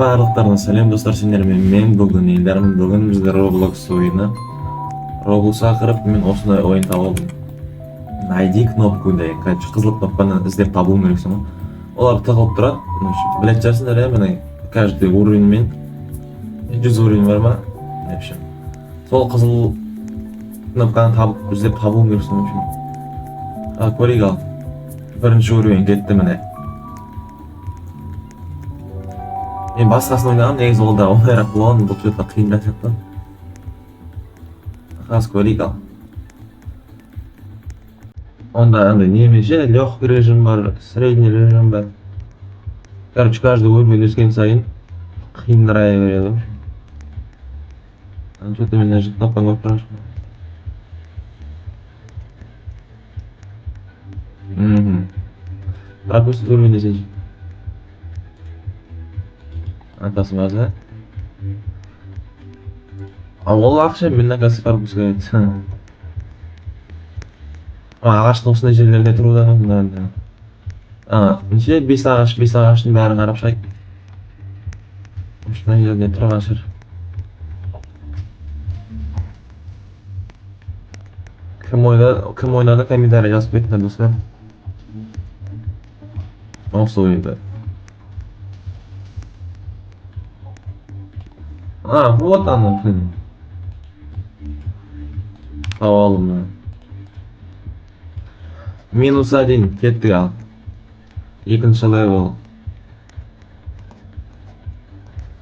Барлықтарына сәлем достар, сендермен мен бүгін елдармын. Бүгін бізде Roblox ойыны. Roblox'a кіріп мен осындай ойын тауып алдым. Найди кнопку деген, короче, қызыл кнопканы іздеп табуым керексің ғой. Олар тығылып тұрады. Білет жасындар, міне каждый уровеньмен 100 уровень бар ма? В общем, сол қызыл кнопканы табып іздеп табуым керексің. В общем, көрейік ал. Бірінші уровень кетті міне. Мен басқасын ойнағам, негізі ол да оңайырақ болған, бұл жерде қиындырақ сияқты. Қазір көрейік ал. Онда андай немесе легкий режим бар, средний режим бар. Короче, каждый уровень өскен сайын қиындырая береді. Что-то мен даже кнопканы көріп тұрмын. Пропустить уровень десейші. Атасы база. Ол ақша мен накасы пропуск етеді. Ағаштың осындай жерлерде тұруда. Неше 5 ағаштың бәрін қарап шығайық. Осындай жерде тұрған шығар. Кім ойнады комментарий жазып кетіңдер достар. Осы ойынды. Вот она. Tavalım. -1 kettik al. Екінші level.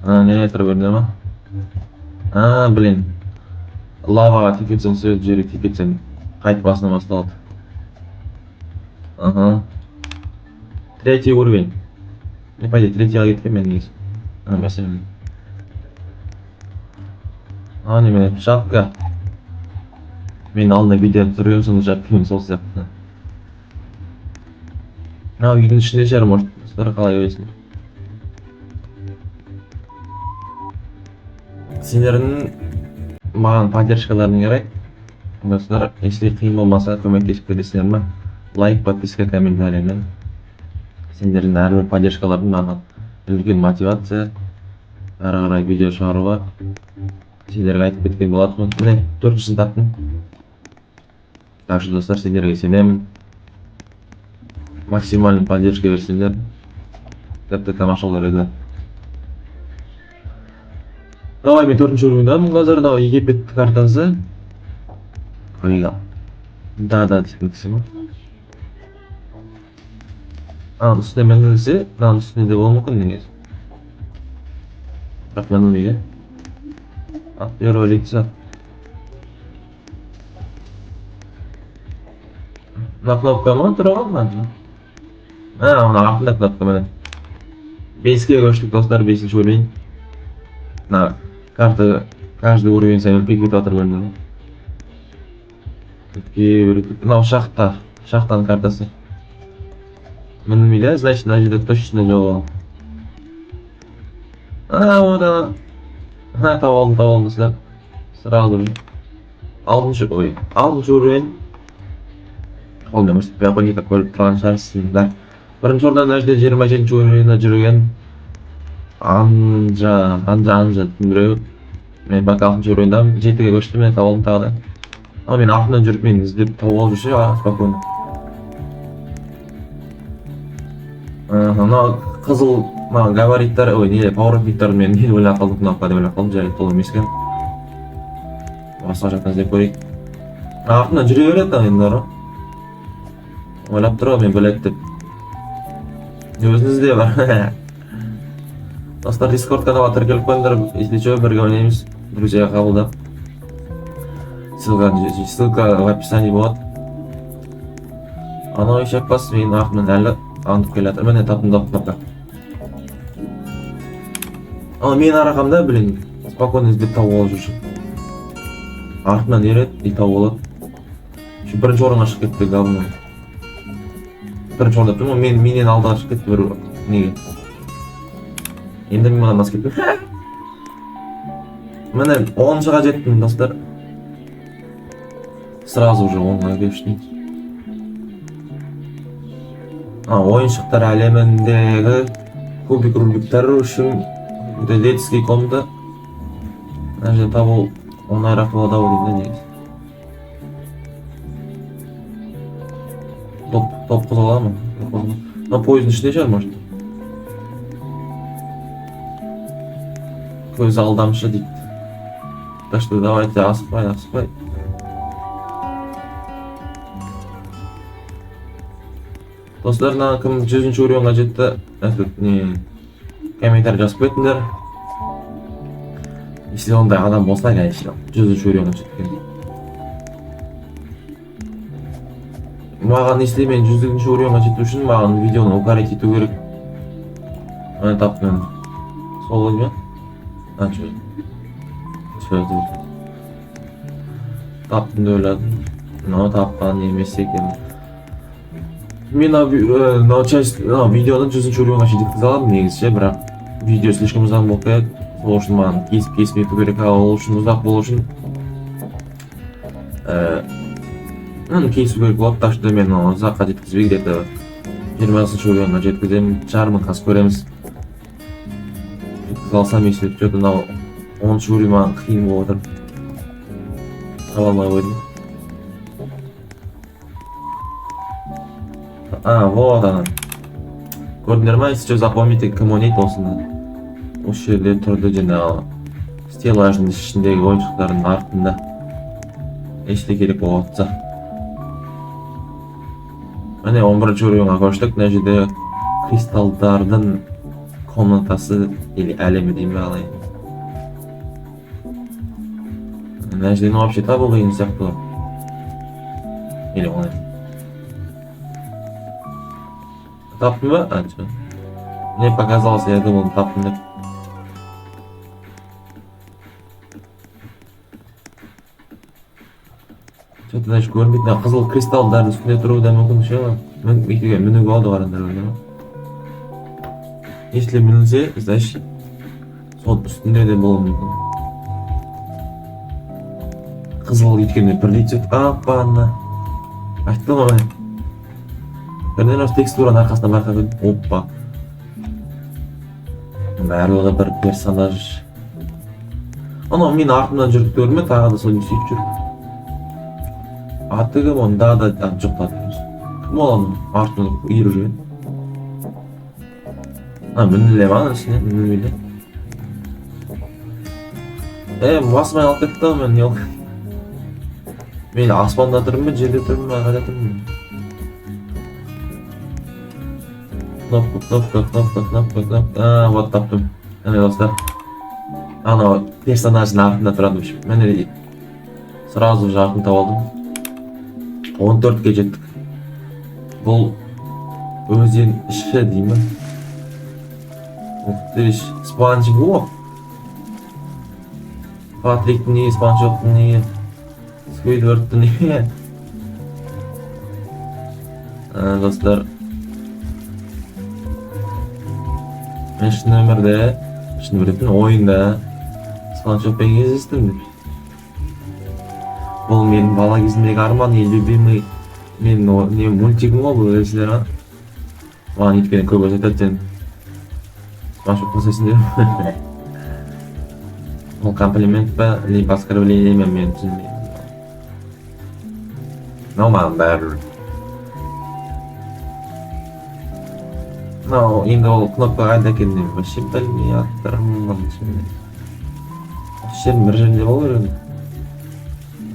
Не тұр көрді ма? Блин. Лаваға текетсен, сөйт жері текетсен. Қайт басына басталды. Третий уровень. Не пойди, третьяға кеткен мен негіз. Мәселен. Неме, шапка. Мен алдында видео түсірген соң жаппен сол сияқты. Үйдің ішінде шығар, может, сіздер қалай ойлайсың? Сендердің маған поддержкаларың керек. Достар, если қиын болмаса, көмектесіп кетесіңдер ме? Лайк, подписка, комментариймен. Сендердің әрбір поддержкалардың маған үлкен мотивация. Әрі қарай видео шығаруға. Сендерге айтып кеткен болатынмын. Міне, 4-ші таптым. Так что, достар, сендерге сенемін. Максимальный поддержка берсеңдер. Тіпті тамашалар еді. Давай, мен 4-ші уровеньдамын қазір. Давай, Египет картасы. Көрейік ал. Да, десем. Үстіне мәңгілсе, үстіне де болу мүмкін негіз. Бірақ мәңгілмейді. Первый лицо. На кнопка ма тұрған ма? Оны артында кнопка міне. 5-ке көштік достар, 5-ші уровень. Карта, каждый уровень сайын өтпек отыр көрінді. Мынау шахтаның картасы. Мінілмейді, значит, мына жерде точно жоқ. Одан. Табалдым достар. Сразу же. 6-шы уровень. Ол не может, я понял, какой трансферсіңдер. Бірінші орында мына жерде 27-ші уровеньде жүрген Анжа біреу. Мен бак 6-шы уровеньдамын, 7-ге көштім, мен табалдым тағы да. Мен артынан жүріп мен іздеп тауып алып жүрсе, спокойно. Мына қызыл габариттар, пауэрлифтер мен не ойлап қалдым, кнопка деп ойлап қалдым, жарайды толы емес екен. Басқа жақтан іздеп көрейік. Артынан жүре береді енді. Ойлап тұр ғой, мен бөлек деп. Өзіңізде бар. Достар, Discord каналға тіркеліп қойыңдар, если что, бірге ойнаймыз. Друзья қабылдап. Ссылка в описании болады. Анау ешек бас, мен артынан әлі аңдып келатыр. Міне таптым кнопка. Мен арақамда, блин, спокойно іздеп тауып алып жүрші. Артынан ереді, и тауып алады. Бірінші орынға шығып кетті галымын. Бірінші орында тұрмын, менен алдыға шығып кетті бір неге. Енді мен маған басып кетті. Міне 10-шыға жеттім, достар. Сразу уже 10-ға кештім. Ойыншықтар әлеміндегі кубик рубиктер үшін Детский комда мына жерден табуу оңайыраак болот дейм да негизи. Топ козголамы? Мына поезддин ичинде шығар, может. Көз алдамшы дейт. Так что давайте асықпай. Достар, кім 100-ші уровеньға жетті, комментарий жазып кетіңдер. Если ондай адам болса, конечно, 100-ші уровеньға жеткен. Маған если мен 100-ші уровеньға жету үшін, маған видеоны укоротить ету керек. Мен таптым. Сол оймен. Таптым да ойладым. Но тапқан емес екен. Мен видеоны 100-ші уровеньға жеткізе аламын негізі, бірақ видео слишком ұзақ болып кетеді. Сол үшін маған кесіп ету керек, ол үшін ұзақ болу үшін кесу керек болады. Так что мен ұзаққа жеткізбей где-то 20-ші уровеньға жеткіземін. Жарымын қазір көреміз. Жеткізе алсам, если что-то 10-ші уровень маған қиын болып отыр. Таба алмай қойдым. Вот она. Көрдіңдер ма? Сейчас запомните, кім ойнайды осында. Осы жерде тұрды жаңағы стеллаждың ішіндегі ойыншықтардың артында. Еште керек болып жатса. Міне 11-ші уровеньға көштік. Мына жерде кристалдардың комнатасы или әлемі дейм бе қалай. Мына жерден вообще табу қиын сияқты. Или олай. Таптым ба? Чё? Мне показалось, я думал, таптым деп. Что-то значит көрінбейді. Қызыл кристалдардың үстінде тұруы да мүмкін ше. Мінуге алды қарандар өлі. Если мінілсе, значит, сол үстінде де болуы мүмкін. Қызыл еткенде бір лит сөйтіп, аппана. Айттым ғой. Бірден осы текстураның арқасына байқап едім. Оппа. Барлығы бір персонаж. Анау мен артымнан жүріп көрме, тағы да сол сөйтіп жүр. Аты кім, оны да жоқтады. Кім ол аның артынан үйіріп жүрген? Мініле ма ішіне, мініле. Басымай алып кетті мен, не ол? Мен аспанда тұрмын, жерде тұрмын, қайда тұрмын? Кнопка. Вот таптым. Міне достар. Анау персонаждың артында тұрады. Міне сразу жақын тауып алдым. 14-ке жеттік. Бұл өзен іші деймі. Спанч Боб. Патриктің не, Спанчоктың не, Сквидвардтың не. Достар. Мен шын өмірдің ойында Спанчокпен кездестім деп. Бұл менің бала кезімдегі арман, любимый менің мультигім ғой бұл өзілер. Маған еткені көп өтеді, сен Спанчоктың сесінде. Ол комплимент ба, либо оскорбление мен түсінбеймін. Но маған бәрібір. Енді ол кнопка қайда екенін вообще білмей аттарым. Осы жердің бір жерінде болу керек.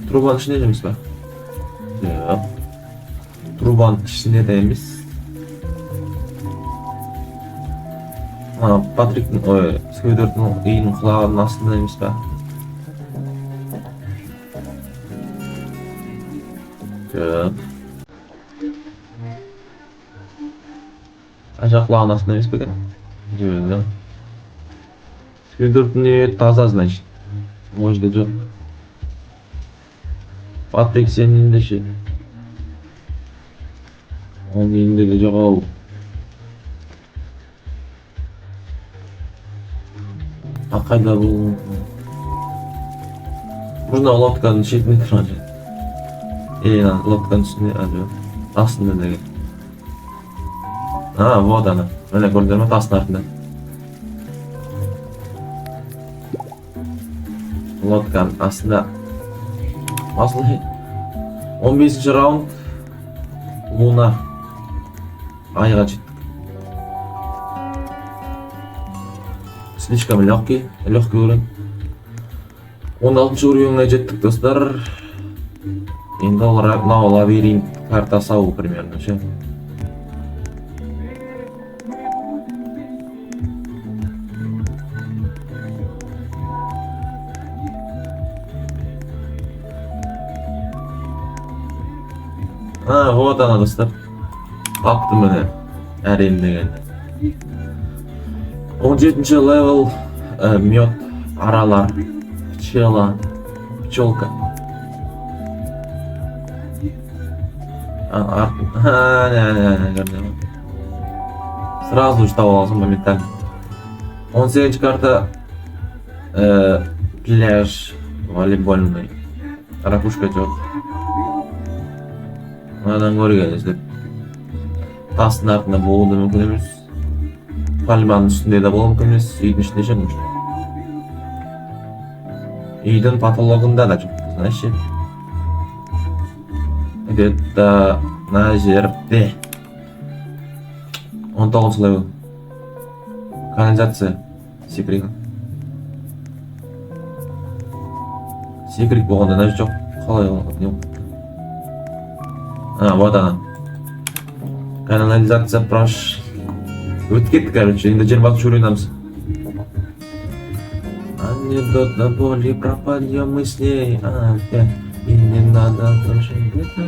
Трубаның ішінде емес па? Жоқ. Трубаның ішінде де емес. Патриктің, Сквидвардтың үйінің құлағының астында емес па? Жоқ. Қанша құлағының астында емес пе екен? Жоқ. Сквидвардтың үйі таза, значит. Ол жерде жоқ. Патрик сенің үйінде ше. Оның үйінде де жоқ ау. Қайда бұл? Можно лодканың шетінде тұрған же. Лодканың үстінде, жоқ. Астында деген. Вот она. Міне көрдіңдер ме, тастың артында. лодканы астында асылы 15 раунд Луна айга жеттік. Слишком легкий уровень. 16 уровеньге жеттік достар. Енді мынау лабиринт картасы алу примерно ше. Вот она достар. Таптым міне әрем дегенде. 17 левел мед, аралар, пчелка. Сразу же аласың моментально. 18 карта пляж волейбольный. Ракушка жоқ. Мынадан көрген іздеп. Тастың артында болуы да мүмкін емес. Пальманың үстінде де болуы мүмкін емес. Үйдің ішінде жүрмін. Үйдің потологында да жоқ. Знаешь, где-то на жерде 19 левел. Канализация секрет. Секрет болғанда нәж жоқ. Қалай ол? Вот она. Канализация прош. Өтіп кетті, короче. Енді 26 уровеньдамыз. Анекдот на боли пропадем мы с ней опять. И не надо больше где-то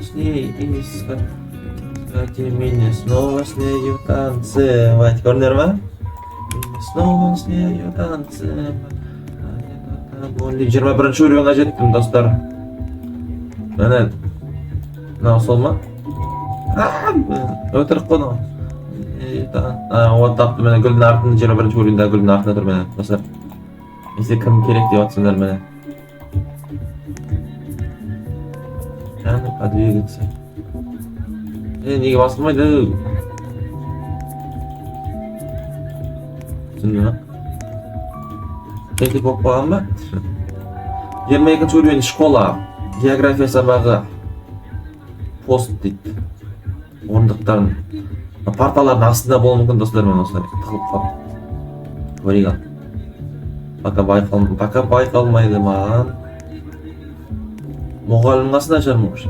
с ней искать. Кстати, меня снова с нею танцевать. Корнер, ма? Снова с нею танцевать. Анекдот на боли. 21 уровеньге жеттім, достар. Міне. Мынау сол ма? Өтірік қой мынау. Вот тапты міне гүлдің артында 21 уровеньда гүлдің артында тұр міне. Достар. Бізде кім керек деп жатсыңдар міне. Яны подвигаться. Неге басылмайды? Түсінді ма? Тентек болып қалған ба? 22 уровень школа. География сабағы. Пост дейді. Орындықтарын. Парталардың астында болуы мүмкін достар мен осылай тығылып қалып. Көрейік ал. Пока байқалмайды маған. Мұғалім қасында жармаушы.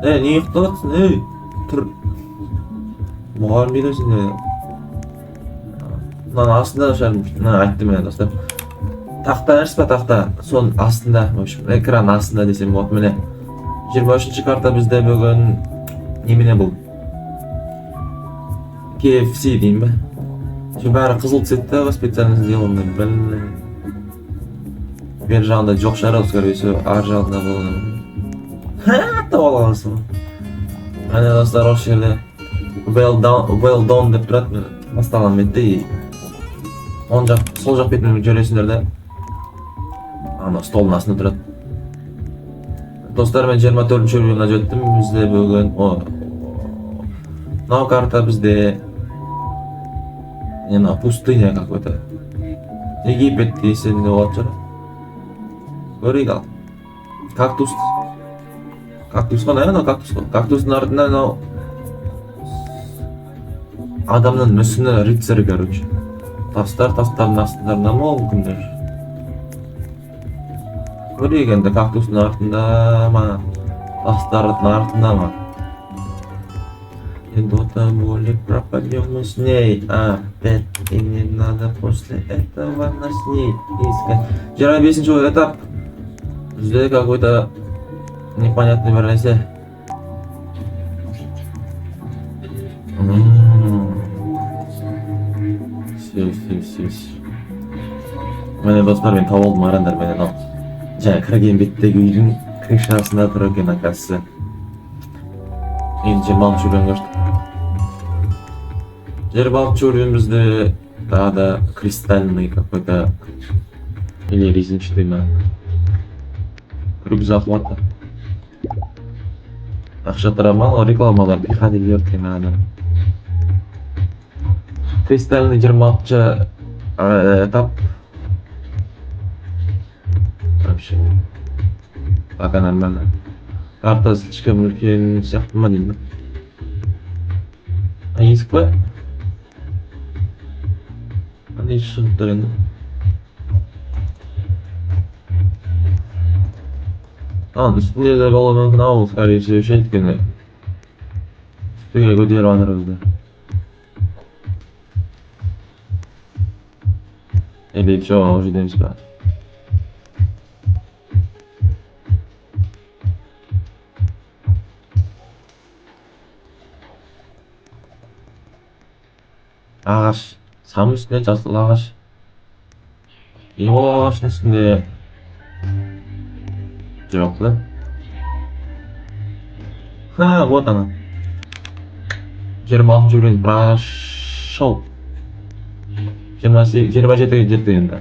Не ұйықтап жатсың? Тұр. Мұғалім дейді өзің. Мынаның астында жармаушы. Айтты мен достар. Тақта нәрсі па тақта? Соның астында. Экран астында десем болады. Міне 23 карта бізде бүгін немене бұл? KFC дейм ба? Бәрі қызыл цветті специально сделанный. Бер жағында жоқ шығар, скорее всего, ар жағында болған. Тап алғансың. Міне достар, осы жерде well done деп тұрады. Басталған бетте. Сол жақ бетімен көресіңдер де. Ана столдың астында тұрады. Достар, мен 24 уровеньге жеттім. Бізде бүгін мынау карта бізде пустыня какой-то. Египет есінде болады шығар. Көрейік ал. Кактус. Кактус қана, кактус қой. Кактустың артында адамның мүсіні рыцарь, короче. Тастардың астындарында ма ол күндер? Көрейік енді кактустың артында ма? Тастардың артында ма? До боли пропадем мы с ней опять. И не надо после этого нас с ней искать. 25-й этап. Здесь какой-то непонятный версия. Все. Міне достар, мен тауып алдым арандар менен ал. Жаңа кірген беттегі үйдің крышасында тұр екен оказывается. Енді 26 уровеньге өштік. 26 уровень бізде да кристальный какой-то или резинчатый ма. Рюкзак вот. Ақша тұра мало рекламалар приходили екен адам. Кристальный 26 этап. Вообще. Пока нормально. Карта слишком үлкен сияқты ма деймін. Есік па? Қандай шығып тұр енді? Üstünde de болуы мүмкін ау, скорее всего, өйткені үстіге көтеріп жатыр бізді. Или чё, уже дейміз ба? Ағаш. Сам үстінде жасыл ағаш. Ол ағаштың үстінде жоқ та. Ха, вот она. 26 жүрген прошел. 27-ге жетті енді.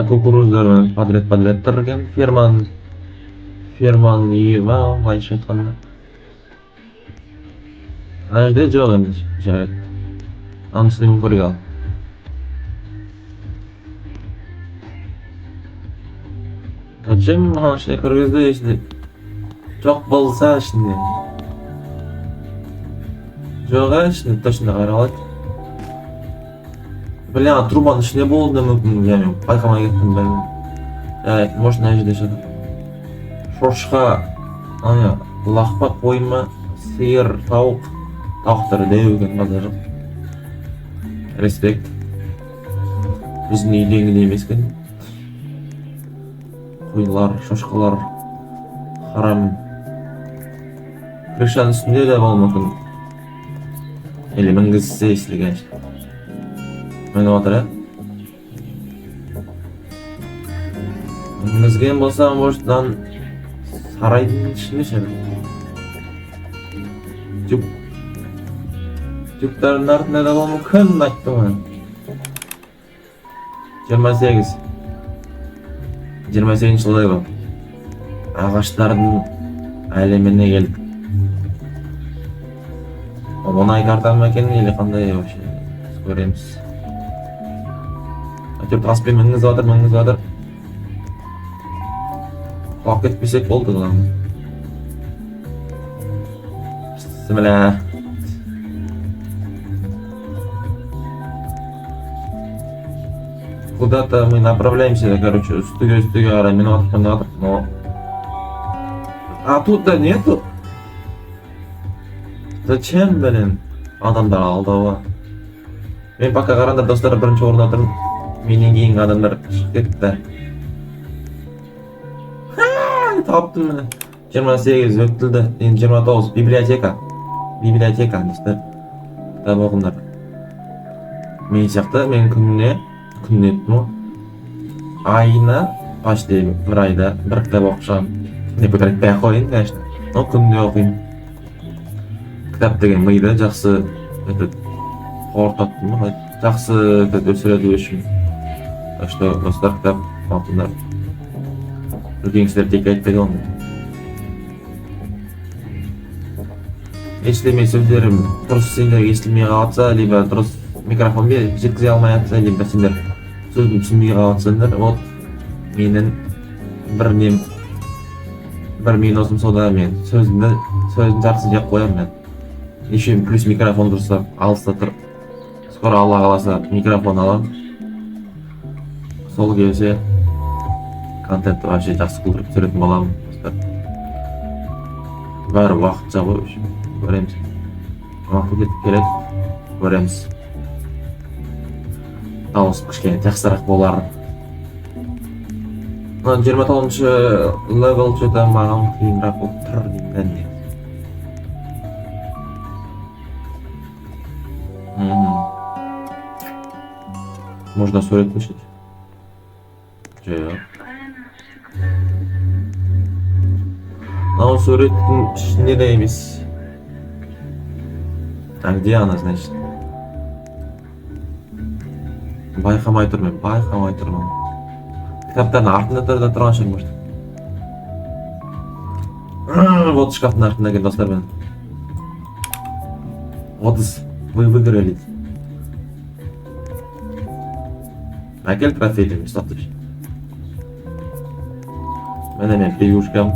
Кукуруздар подряд тұр екен. Ферманың үйі ма, былайша айтқанда. Ана жерде жоқ енді жарайды. Аның үстіне көрейік ал. Зачем маған ішіне кіргізді, если жоқ болса ішінде? Жоқ, ішінде точно қаралады. Бля, трубаның ішінде болды мүмкін, я байқамай кеттім, бәлем. Жарайды, может мына жерде шығады. Шошқа, лақпа, қойма, сиыр, тауық. Тауықтар дәу екен базар жоқ. Респект. Біздің үйдегідей емес екен. Қойлар, шошқалар, харам. Крышаның үстінде де болуы мүмкін. Или мінгізсе естілі, конечно. Мініп отыр, мінгізген болса, может, сарайдың ішінде шығады. Жүктардың артында да болуы мүмкін, айттым ғой. 28 жылдай бар. Ағаштардың әлеміне келдік. Онай карта ма екен, или қандай вообще көреміз. Әйтеуір таспен мінгізіп жатыр. Құлап кетпесек болды ғалам. Бісміллә. Куда-то мы направляемся, короче, үстіге қарай мен атып, но... А тут-то нету. Зачем, блин, адамдар алдауға? Мен пока қараңдар достар бірінші орында отырмын. Менен кейін адамдар шығып кетті. Таптым мені. 28 өттілді, енді 29 библиотека, достар. Кітап оқыңдар. Мен сияқты, мен күніне айына почти бір айда бір кітап оқып шығамын. Не көтеретпей ақ қояйын, конечно, но күнде оқимын. Кітап деген миды жақсы қорытады ма, жақсы өсіреді үшін. Так что достар, кітап оқыңдар. Үлкен кісілер тек айтпайды ғой. Естілмей сөздерім дұрыс сендерге естілмей қалатса, либо дұрыс микрофон жеткізе алмай жатса, либо сендер сөзді түсінбей қалатсыңдар, вот менің бір минусым сода, мен сөздің жартысын жеп қоямын мен. Еще плюс микрофон дұрыстап, алыста тұр. Скоро Алла қаласа микрофон алам. Сол келсе контентті вообще жақсы қылдырып түсіретін боламын. Бәрі уақытша ғой, көреміз. Уақыт кетіп келеді, көреміз. Дауыс кішкене жақсырақ болар. 29-шы левел что-то маған қиынрақ болып тұр деймін. Можно сурет пишет? Жоқ. Мынау суреттің ішінде де емес. А где она, значит? Байқамай тұрмын. Кітаптардың артында тұрған шығар, может. Вот шкафтың артында екен достар мен. 30 вы выиграли. Әкел трофейді мен сатып. Міне мен пегушкам.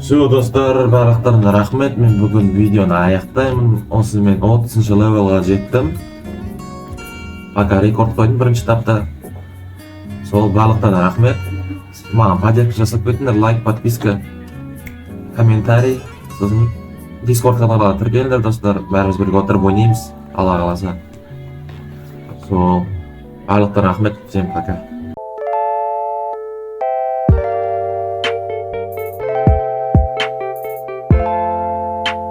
Все, достар, барлықтарына рахмет. Мен бүгін видеоны аяқтаймын. Осы мен 30-шы левелға жеттім. Пока рекорд қойдым бірінші тапта. Сол барлықтарына рахмет. Маған поддержка жасап кетіңдер, лайк, подписка, комментарий. Сосын Discord каналға тіркеліңдер, достар. Бәріміз бірге отырып ойнаймыз, Алла қаласа. Сол барлықтарына рахмет. Всем пока.